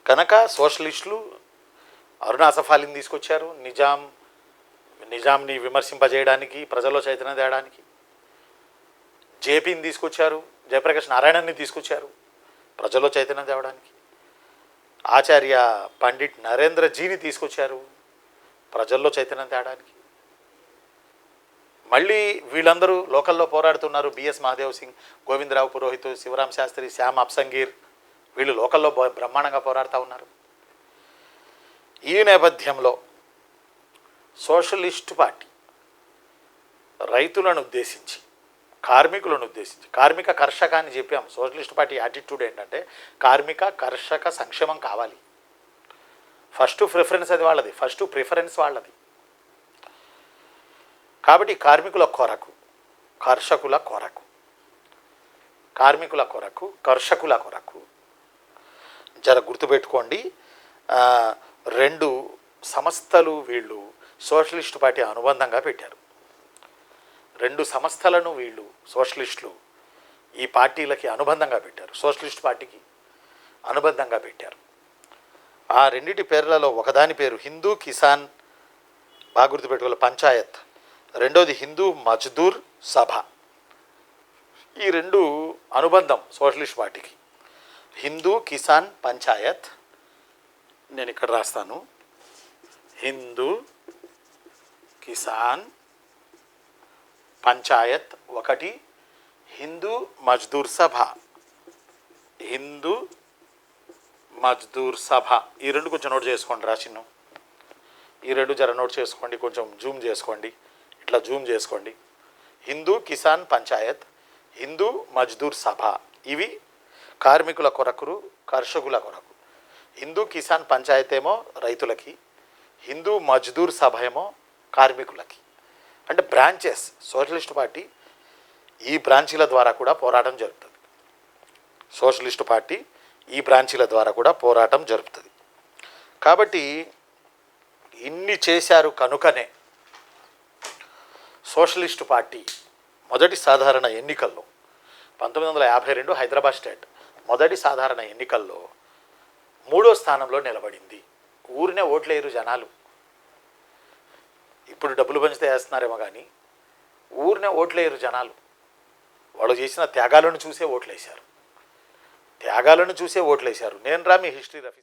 కనుక సోషలిస్టులు అరుణ్ ఆసఫ్ అలీని తీసుకొచ్చారు నిజాంని విమర్శింపజేయడానికి, ప్రజల్లో చైతన్యం తేయడానికి. జేపీని తీసుకొచ్చారు, జయప్రకాష్ నారాయణని తీసుకొచ్చారు ప్రజల్లో చైతన్యం తేవడానికి. ఆచార్య పండిట్ నరేంద్రజీని తీసుకొచ్చారు ప్రజల్లో చైతన్యం తేవడానికి. మళ్ళీ వీళ్ళందరూ లోకల్లో పోరాడుతున్నారు. బిఎస్ మహాదేవ్ సింగ్, గోవిందరావు పురోహిత్, శివరాం శాస్త్రి, శ్యామ్ అప్సంగీర్, వీళ్ళు లోకల్లో బ్రహ్మాండంగా పోరాడుతూ ఉన్నారు. ఈ నేపథ్యంలో సోషలిస్ట్ పార్టీ రైతులను ఉద్దేశించి, కార్మికులను ఉద్దేశించి, కార్మిక కర్షక అని చెప్పాం. సోషలిస్ట్ పార్టీ యాటిట్యూడ్ ఏంటంటే కార్మిక కర్షక సంక్షేమం కావాలి. ఫస్ట్ ప్రిఫరెన్స్ అది వాళ్ళది, ఫస్ట్ ప్రిఫరెన్స్ వాళ్ళది. కాబట్టి కార్మికుల కొరకు, కర్షకుల కొరకు, కార్మికుల కొరకు, కర్షకుల కొరకు జర గుర్తుపెట్టుకోండి. 2 సంస్థలు వీళ్ళు సోషలిస్ట్ పార్టీ అనుబంధంగా పెట్టారు. 2 సంస్థలను వీళ్ళు సోషలిస్టులు ఈ పార్టీలకి అనుబంధంగా పెట్టారు, సోషలిస్ట్ పార్టీకి అనుబంధంగా పెట్టారు. ఆ రెండింటి పేర్లలో ఒకదాని పేరు హిందూ కిసాన్, బాగా గుర్తుపెట్టుకోవాలి, పంచాయత్. రెండోది హిందూ మజ్దూర్ సభ. ఈ 2 అనుబంధం సోషలిస్ట్ పార్టీకి. హిందూ కిసాన్ పంచాయత్, నేను ఇక్కడ రాస్తాను, హిందూ కిసాన్ పంచాయత్ ఒకటి, హిందూ మజ్దూర్ సభ, హిందూ మజ్దూర్ సభ. ఈ 2 కొంచెం నోట్ చేసుకోండి, రాసిను. ఈ 2 జర నోట్ చేసుకోండి, కొంచెం జూమ్ చేసుకోండి, ఇట్లా జూమ్ చేసుకోండి. హిందూ కిసాన్ పంచాయత్, హిందూ మజ్దూర్ సభ, ఇవి కార్మికుల కొరకు, కర్షకుల కొరకు. హిందూ కిసాన్ పంచాయత్ ఏమో రైతులకి, హిందూ మజ్దూర్ సభ ఏమో కార్మికులకి. అంటే బ్రాంచెస్. సోషలిస్ట్ పార్టీ ఈ బ్రాంచీల ద్వారా కూడా పోరాటం జరుపుతుంది. సోషలిస్ట్ పార్టీ ఈ బ్రాంచీల ద్వారా కూడా పోరాటం జరుపుతుంది. కాబట్టి ఇన్ని చేశారు కనుకనే సోషలిస్ట్ పార్టీ మొదటి సాధారణ ఎన్నికల్లో 1952 హైదరాబాద్ స్టేట్ మొదటి సాధారణ ఎన్నికల్లో 3వ స్థానంలో నిలబడింది. ఊరినే ఓట్లేరు జనాలు. ఇప్పుడు డబ్బులు పంచితే వేస్తున్నారేమో కానీ ఊరినే ఓట్లేరు జనాలు. వాళ్ళు చేసిన త్యాగాలను చూసే ఓట్లేశారు. నేను రా మీ హిస్టరీ రఫీ.